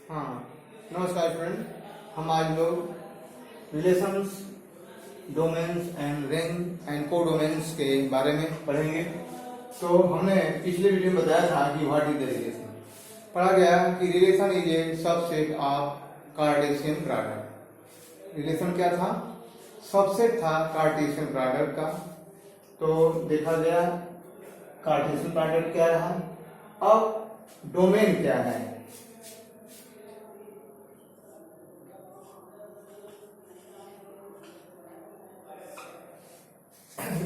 हाँ, नमस्कार फ्रेंड। हम आज लोग relations, domains and range and codomains के बारे में पढ़ेंगे। तो हमने पिछले वीडियो में बताया था कि व्हाट इज द रिलेशन। पढ़ा गया कि relation is a subset of Cartesian product. Relation क्या था? सबसेट था कार्टेशियन प्रोडक्ट का। तो देखा गया कार्टेशियन प्रोडक्ट क्या रहा। अब डोमेन क्या है?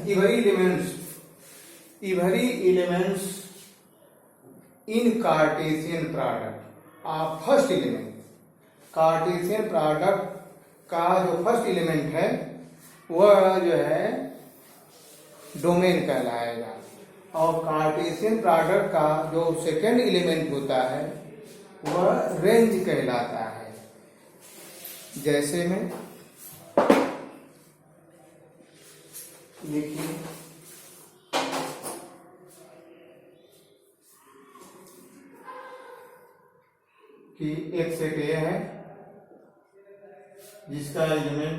every elements in Cartesian product of first element, Cartesian product का जो फर्स्ट एलिमेंट है वह जो है डोमेन कहलाएगा, और कार्टेशियन प्रोडक्ट का जो सेकेंड एलिमेंट होता है वह रेंज कहलाता है। जैसे में देखिए कि एक सेट ए है जिसका एलिमेंट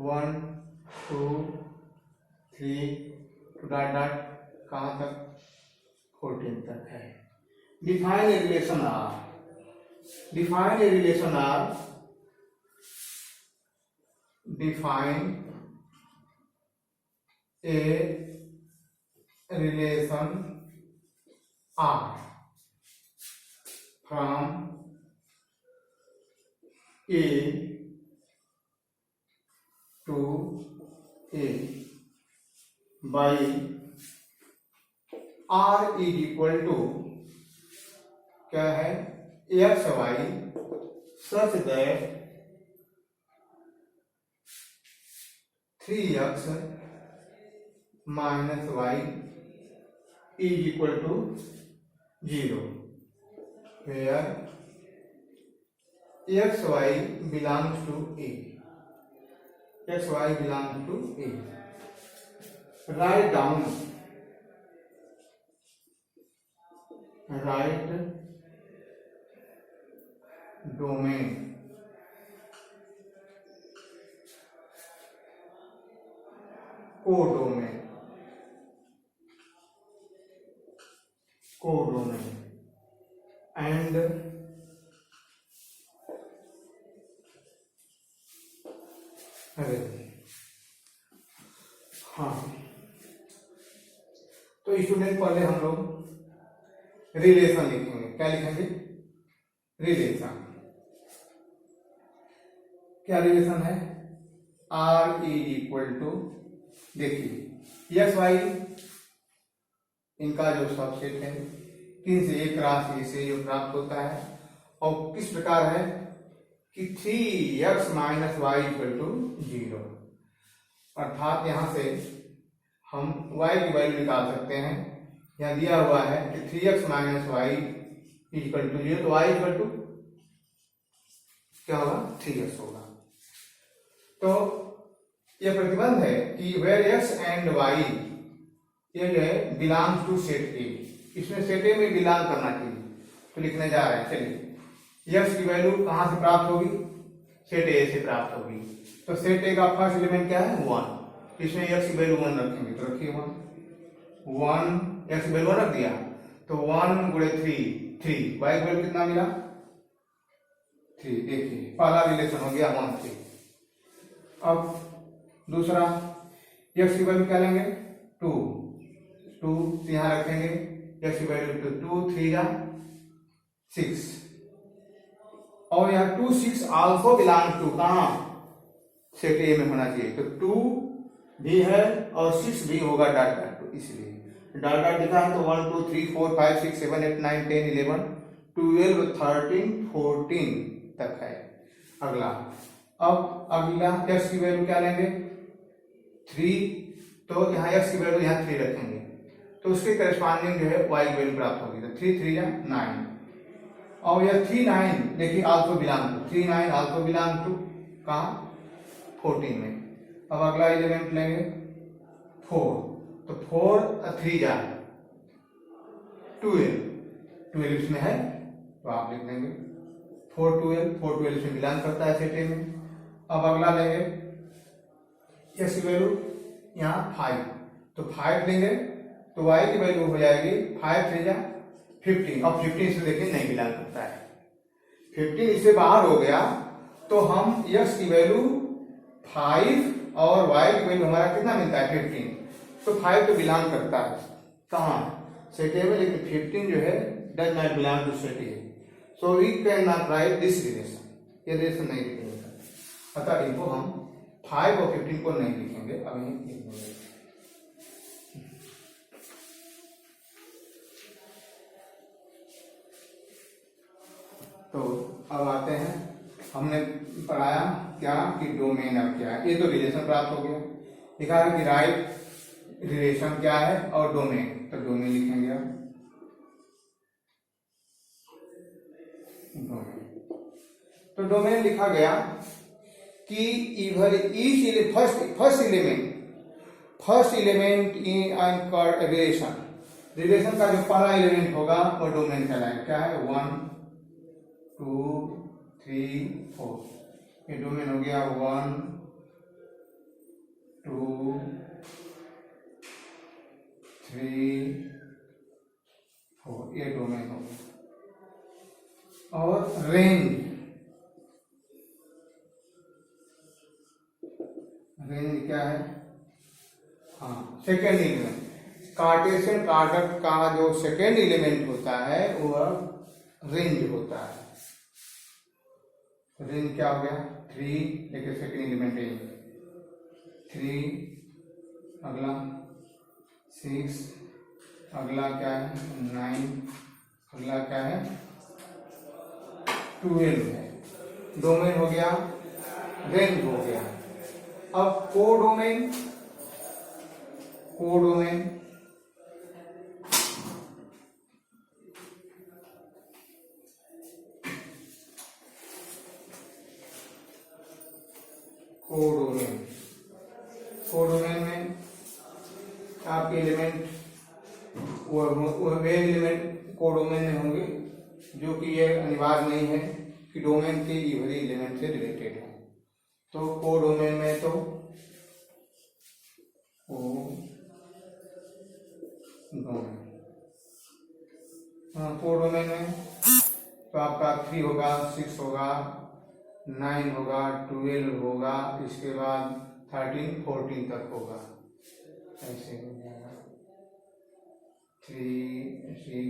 1 2 3 डॉट डॉट कहाँ तक 14 तक है। Define a relation R. Define a relation R. Define a relation R from A to A by R is equal to क्या है X Y such that 3x minus y is equal to 0, where xy belongs to A. xy belongs to A. Write down. Write domain. Codomain. Codomain. And हाँ, तो student पहले हम लोग relation लिखेंगे। क्या लिखेंगे? रिलेशन। क्या रिलेशन है? आर इज इक्वल टू, देखिए एक्स वाई इनका जो सबसेट है 3 से 1 राशि से जो प्राप्त होता है, और किस प्रकार है कि 3x minus Y equal to 0, अर्थात यहां से हम y की वैल्यू निकाल सकते हैं। यहां दिया हुआ है कि 3x minus Y equal to 0, तो y इक्वल टू क्या होगा? 3x होगा। तो यह प्रतिबंध है कि वेयर x एंड y ये जो है बिलोंग्स टू सेट ए, इसमें सेट ए में बिलोंग करना चाहिए। तो लिखने जा रहे हैं, चलिए x की वैल्यू कहां से प्राप्त होगी? सेट ए से प्राप्त होगी। तो सेट ए का फर्स्ट एलिमेंट क्या है? 1। इसमें x की वैल्यू 1 रखेंगे, तो रखिए 1 x की वैल्यू 1 रख दिया, तो 1 गुणे 3 y की वैल्यू कितना मिला? 3। देखिए पहला रिलेशन हो गया 1 3। अब दूसरा x की वैल्यू क्या लेंगे? 2 यहां रखेंगे, x की वैल्यू 2 3 जा 6, और यहाँ 2 6 आल्सो बिलोंग टू कहां? सेट ए में होना चाहिए। तो 2 भी है और 6 भी होगा डॉट डॉट, तो इसलिए डॉट डॉट लिखा है। तो 1 2 3 4 5 6 7 8 9 10 11 12 13 14 तक है। अगला, अब अगला x की वैल्यू क्या लेंगे? 3, तो यहाँ x की वैल्यू यहाँ 3 रखेंगे, तो उसके करस्पॉन्डिंग जो है y की वैल्यू प्राप्त होगी। तो 3 3 9, और यह 3 9 देखिए also belong to, 3 9 also belong to कहाँ? 14 में। अब अगला एलिमेंट लेंगे 4, तो 4 3 जा 12 इसमें है, तो आप लिख देंगे 4 12 से बिलोंग करता है सेट ए में। अब अगला लेंगे x की वैल्यू यहाँ 5, तो 5 लेंगे तो y की वैल्यू हो जाएगी 5 3 जा 15। अब 15 से देखिए नहीं बिलोंग करता है, 15 इससे बाहर हो गया, तो हम x की वैल्यू 5 और y की वैल्यू हमारा कितना मिलता है 15, तो 5 तो बिलोंग करता है कहाँ सेट ए में, लेकिन 15 जो है does not belong to set A, so we can not write this relation, ये रिलेशन नहीं लिखेंगे, अतः इनको हम 5 और 15 को नहीं लिखेंगे, अब यहीं लिखेंगे। तो अब आते हैं, हमने पढ़ाया क्या कि डोमेन अब क्या है, ये तो रिलेशन प्राप्त हो गया, लिखा है कि राइट रिलेशन क्या है और डोमेन, तो डोमेन लिखेंगे आप डोमेन। तो डोमेन लिखा गया कि इधर each first element in relation का जो पहला एलिमेंट होगा वो डोमेन कहलाएगा, क्या है 1 2 3 4, ये डोमेन हो गया 1 2 3 4, ये डोमेन हो गया। और रेंज क्या है, हाँ सेकेंड एलिमेंट, कार्टेशियन प्रोडक्ट का जो सेकेंड एलिमेंट होता है वो रेंज होता है। रेंज क्या हो गया 3, लेकिन सेकेंड एलिमेंट है 3, अगला 6, अगला क्या है 9, अगला क्या है 12 है। डोमेन हो गया, रेंज हो गया। अब कोडोमेन, कोडोमेन कोडोमेन कोडोमेन में आपके एलिमेंट वे एलिमेंट कोडोमेन में होंगे जो कि यह अनिवार्य नहीं है कि डोमेन के इवरी एलिमेंट से रिलेटेड है। तो कोडोमेन में तो कोडोमेन में तो आपका 3 होगा, 6 होगा, 9 होगा, 12 होगा, इसके बाद 13 14 तक होगा, ऐसे हो जाएगा 3 6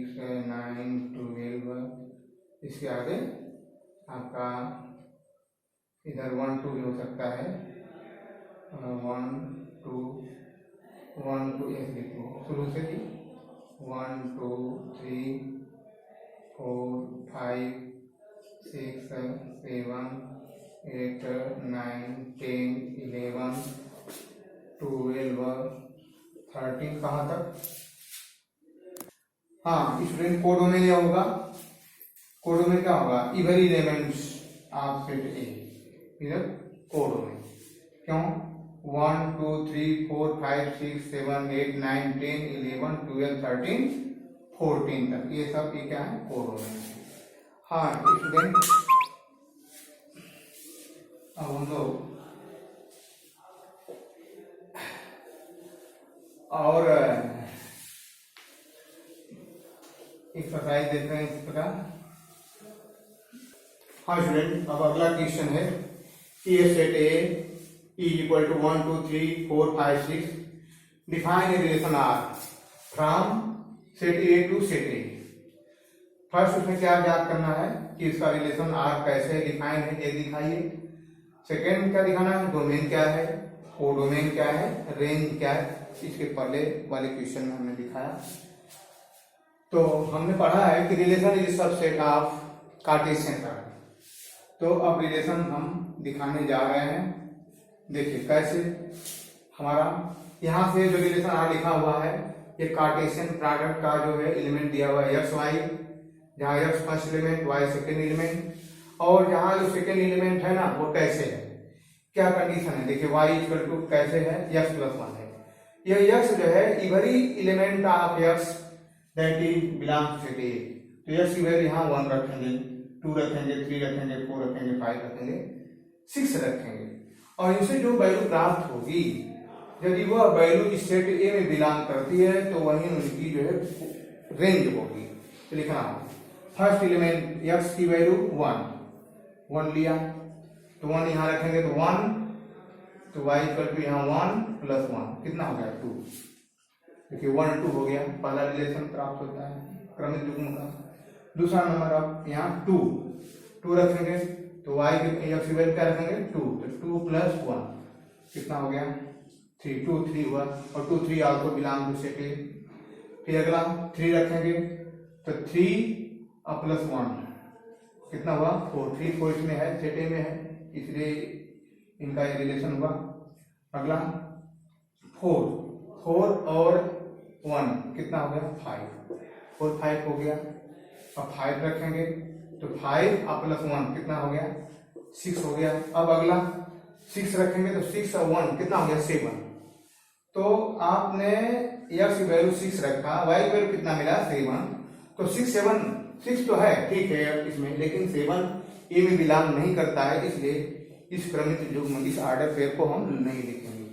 9 12, इसके आगे आपका इधर 1 2 भी हो सकता है, 1 2 1 2 ऐसे लिखो शुरू से ही 1 2 3 4 5 6 7 8 9 10 11 12 13 कहाँ तक। हाँ स्टूडेंट कोडोमेन क्या होगा, कोडोमेन क्या होगा इवरी एलिमेंट्स ऑफ सेट ए, इधर कोडोमेन क्यों 1 2 3 4 5 6 7 8 9 10 11 12 13 14 तक, ये सब ये क्या है कोडोमेन। हाँ स्टूडेंट अब हम लोग और एक्सरसाइज देते हैं इस प्रकार। हाँ स्टूडेंट अब अगला क्वेश्चन है कि a set A is equal to 1 2 3 4 5 6, define a relation R from set A to set A. First उसमें क्या ज्ञात करना है कि इसका रिलेशन आर कैसे डिफाइन है ये दिखाइए। सेकेंड क्या दिखाना है डोमेन क्या है, कोडोमेन क्या है, रेंज क्या है, इसके पहले वाले क्वेश्चन में हमने दिखाया। तो हमने पढ़ा है कि relation is subset of Cartesian product. तो अब रिलेशन हम दिखाने जा रहे हैं, देखिए कैसे। हमारा यहाँ से जो रिलेशन आर लिखा हुआ है ये कार्टेशियन प्रोडक्ट का जो है एलिमेंट दिया हुआ है एक्स वाई, जहाँ X first element Y second element, और यहाँ जो सेकेंड एलिमेंट है ना वो कैसे है, क्या कंडीशन है। देखिए वाई इक्वल टू कैसे है एक्स प्लस 1 है, यह एक्स जो है every element of x that is belongs to A, तो एक्स की वैल्यू यहाँ 1 रखेंगे, 2 रखेंगे, 3 रखेंगे, 4 रखेंगे, 5 रखेंगे, 6 रखेंगे। और इनसे जो वैल्यू प्राप्त होगी, यदि वह वैल्यू सेट ए में बिलोंग करती है तो वही उनकी जो है रेंज होगी। तो लिखना होगा फर्स्ट एलिमेंट एक्स की वैल्यू 1 लिया, तो 1 यहाँ रखेंगे तो 1, तो y इक्वल टू यहाँ 1 प्लस 1 कितना हो गया 2। देखिए 1 2 हो गया, पहला रिलेशन प्राप्त होता है क्रमिक युग्म का। दूसरा नंबर अब यहाँ 2 रखेंगे तो y की एक्स की वैल्यू क्या रखेंगे 2, तो 2 प्लस 1 कितना हो गया 3, 2 3 हुआ, और 2 3 also belong to set A. फिर अगला 3 रखेंगे तो 3 और प्लस 1 कितना हुआ 4, 3 4 इसमें है, सेट ए में है, इसलिए इनका ये रिलेशन हुआ। अगला 4 और 1 कितना हो गया 5, 4 5 हो गया। अब 5 रखेंगे तो 5 और प्लस 1 कितना हो गया 6 हो गया। अब अगला 6 रखेंगे तो 6 और 1 कितना हो गया 7। तो आपने एक्स की वैल्यू 6 रखा, वाई की वैल्यू कितना मिला 7, तो 6 तो है ठीक है इसमें, लेकिन 7 ए में बिलोंग नहीं करता है, इसलिए इस क्रमिक युग्म इस ऑर्डर पेयर को हम नहीं लिखेंगे,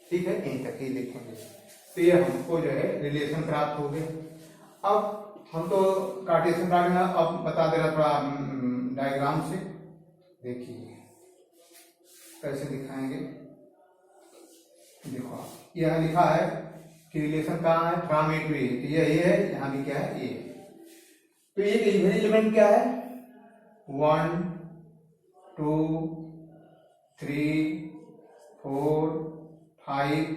ठीक है, यहीं तक ही लिखेंगे। तो ये हमको जो है रिलेशन प्राप्त हो गए। अब हम तो कार्टेशियन प्लॉट में अब बता दे रहा थोड़ा डायग्राम से, देखिए कैसे दिखाएंगे। देखो यह लिखा है कि रिलेशन कहाँ है फ्रॉम ए टू ए, तो ये है, यहाँ भी क्या है ए। तो ये इवन एलिमेंट क्या है 1 2 3 4 5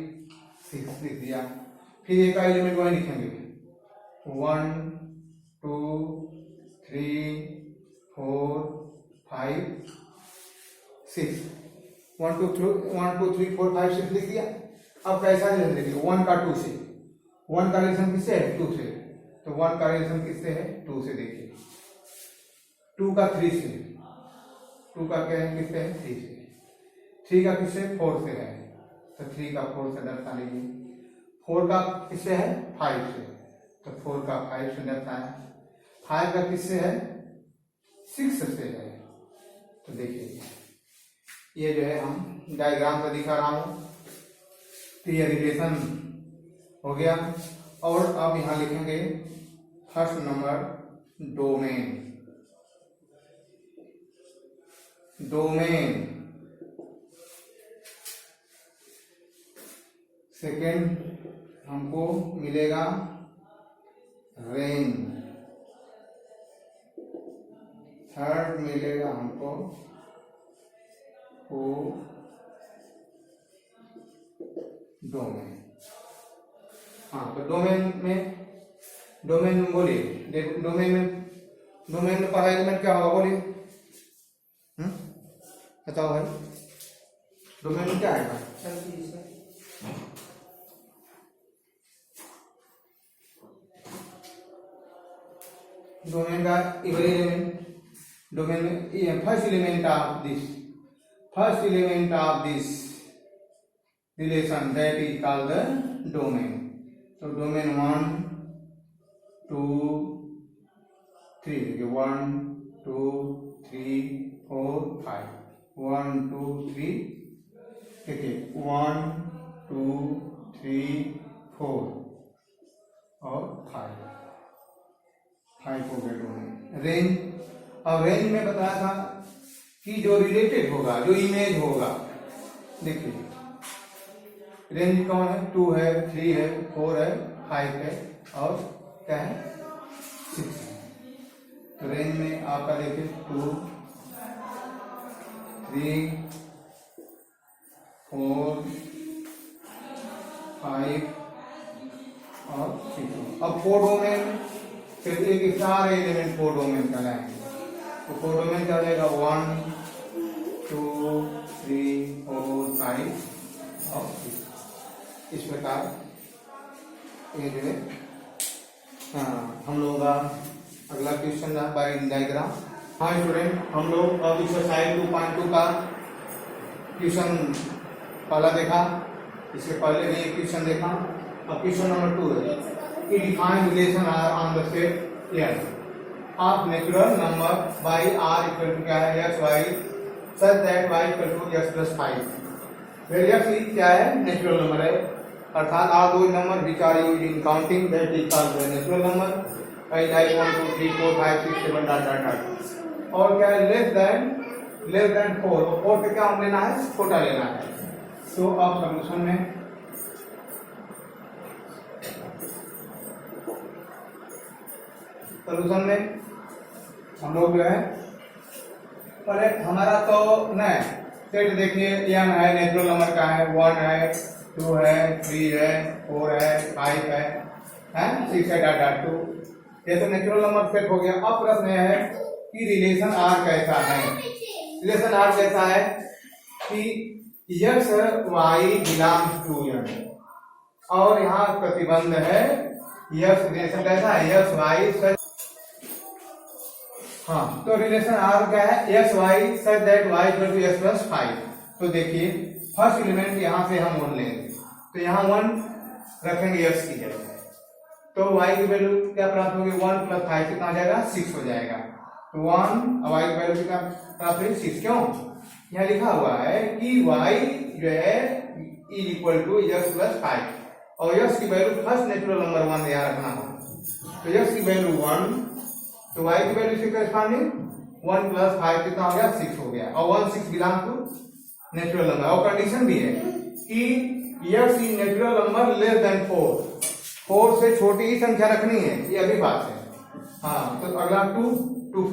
6 लिख दिया। फिर एक एलिमेंट वही लिखेंगे 1 2 3 4 5 6 1 2 3 4 5 6 लिख दिया। अब कैसा रिलेशन देखिए 1 का 2 से, 1 का रिलेशन किससे है 2 से, तो 1 का रिलेशन किससे है 2 से। देखिए 2 का 3 से, 2 का क्या है किससे है 3 से, 3 का किससे 4 से है, तो 3 का 4 से दर्शा लीजिए। 4 का किससे है 5 से, तो 4 का 5 से दर्शाए। 5 का किससे है 6 से है। तो देखिए ये जो है हम डायग्राम में दिखा रहा हूं, तो ये रिलेशन हो गया। और अब यहां लिखेंगे फर्स्ट नंबर डोमेन, सेकेंड हमको मिलेगा रेंज, थर्ड मिलेगा हमको डोमेन। हाँ तो डोमेन में बोलिए, डोमेन में पहला एलिमेंट क्या होगा बोलिए, बताओ भाई डोमेन में क्या आएगा। डोमेन का इवन एलिमेंट, डोमेन में first element of this relation that is called the domain. So domain 1 2 3 1 2 3 4 5 1 2 3 देखिए 1 2 3 4 और 5 हो गए डोमेन। रेंज, और रेंज में बताया था कि जो रिलेटेड होगा, जो इमेज होगा, देखिए रेंज कौन है 2 है 3 है 4 है 5 है और क्या है 6 है। तो रेंज में आपका देखिए 2 3 4 5 और 6। अब 4 डोमेन कहते हैं कि सारे एलिमेंट 4 डोमेन कहलाएंगे। तो 4 डोमेन क्या रहेगा 1 2 3 4 5 और 6। इस प्रकार ये जो है हम लोगों का अगला क्वेश्चन है बाय डायग्राम। हाँ स्टूडेंट, हम लोग अब एक्सरसाइज 2.2 का क्वेश्चन पहला देखा, इसके पहले भी एक क्वेश्चन देखा। अब क्वेश्चन नंबर 2 है कि define relation on the set air. Of natural number by R equal to क्या है X Y such that Y equal to X plus 5 where X क्या है नेचुरल नंबर है अर्थात आर दो number which are used in counting that is called natural number like 1 2 3 4 5 6 7 dot dot dot और क्या है लेस देन 4 और 4 पे क्या हम लेना है छोटा लेना है सो अब सॉल्यूशन में हम लोग जो है पहले हमारा तो न सेट देखिए एन है नेचुरल नंबर का है 1 है 2 है 3 है 4 है 5 है 6 है डॉट डॉट 2 ये तो नेचुरल नंबर सेट हो गया। अब प्रश्न यह है कि रिलेशन आर कैसा है। रिलेशन आर कैसा है कि X Y belongs to N और यहाँ प्रतिबंध है एक्स रिलेशन कैसा है एक्स वाई हाँ तो रिलेशन आर क्या है X Y such that Y equal to X plus 5। तो देखिए फर्स्ट एलिमेंट यहाँ से हम 1 लेंगे तो यहाँ 1 रखेंगे एक्स की जगह तो y की वैल्यू क्या प्राप्त होगी 1 प्लस 5 कितना आ जाएगा 6 हो जाएगा तो 1 y की वैल्यू कितना प्राप्त होगी 6 क्यों यहाँ लिखा हुआ है कि y जो है is equal to X plus 5 और x की वैल्यू फर्स्ट नेचुरल नंबर 1 यहाँ रखना होगा तो x की वैल्यू 1 तो y की वैल्यू से करस्पॉन्डिंग 1 प्लस 5 कितना हो गया 6 हो गया और 1 6 बिलोंग टू नेचुरल नंबर और कंडीशन भी है कि x is natural number less than 4 से छोटी ही संख्या रखनी है ये अभी बात है। हाँ तो अगला 2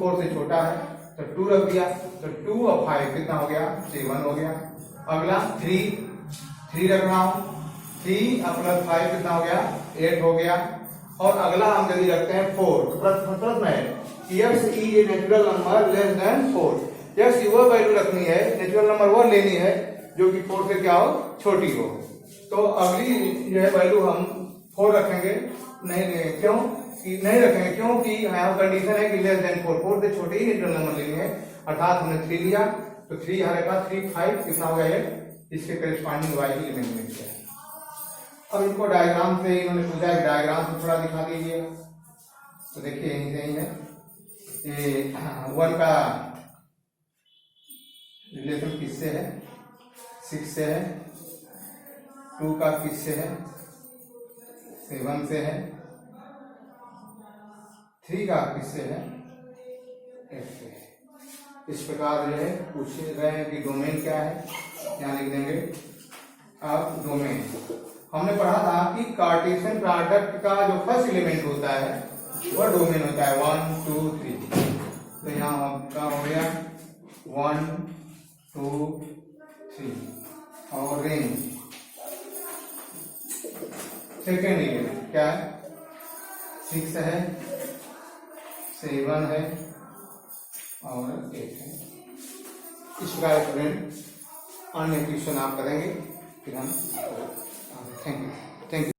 4 से छोटा है तो 2 रख दिया तो 2 और 5 कितना हो गया 7 हो गया। अगला 3 रख रहा हूं 3 और प्लस 5 कितना हो गया 8 हो गया। और अगला हम यदि रखते हैं 4 तो प्रश्न है x is a natural number less than 4 x की वो वैल्यू रखनी है नेचुरल नंबर वो लेनी है जो कि 4 से क्या हो छोटी हो। तो अगली जो है वैल्यू हम 4 रखेंगे नहीं क्यों कि नहीं रखेंगे क्योंकि यहाँ कंडीशन है कि लेस देन 4 से छोटे ही नेचुरल नंबर लेनी है अर्थात हमने 3 लिया तो 3 यहाँ रखा 3 5 कितना हो गया ये इसके करेस्पॉन्डिंग वाई की एलिमेंट मिल गया। अब इनको डायग्राम से इन्होंने पूछा है डायग्राम से थोड़ा दिखा दीजिए तो देखिए यहीं से ही है ये 1 का रिलेशन किससे है 6 से है 2 का किससे है 7 से है 3 का किससे है 8 से है। इस प्रकार जो है पूछ रहे हैं कि डोमेन क्या है यहाँ लिख देंगे। अब डोमेन हमने पढ़ा था कि कार्टेशियन प्रोडक्ट का जो फर्स्ट एलिमेंट होता है वह डोमेन होता है 1 2 3 तो यहाँ आपका हो गया 1 2 3 और रेंज सेकेंड एलिमेंट क्या है 6 है 7 है और 8 है। इस प्रकार स्टूडेंट अन्य क्वेश्चन आप करेंगे फिर हम थैंक यू।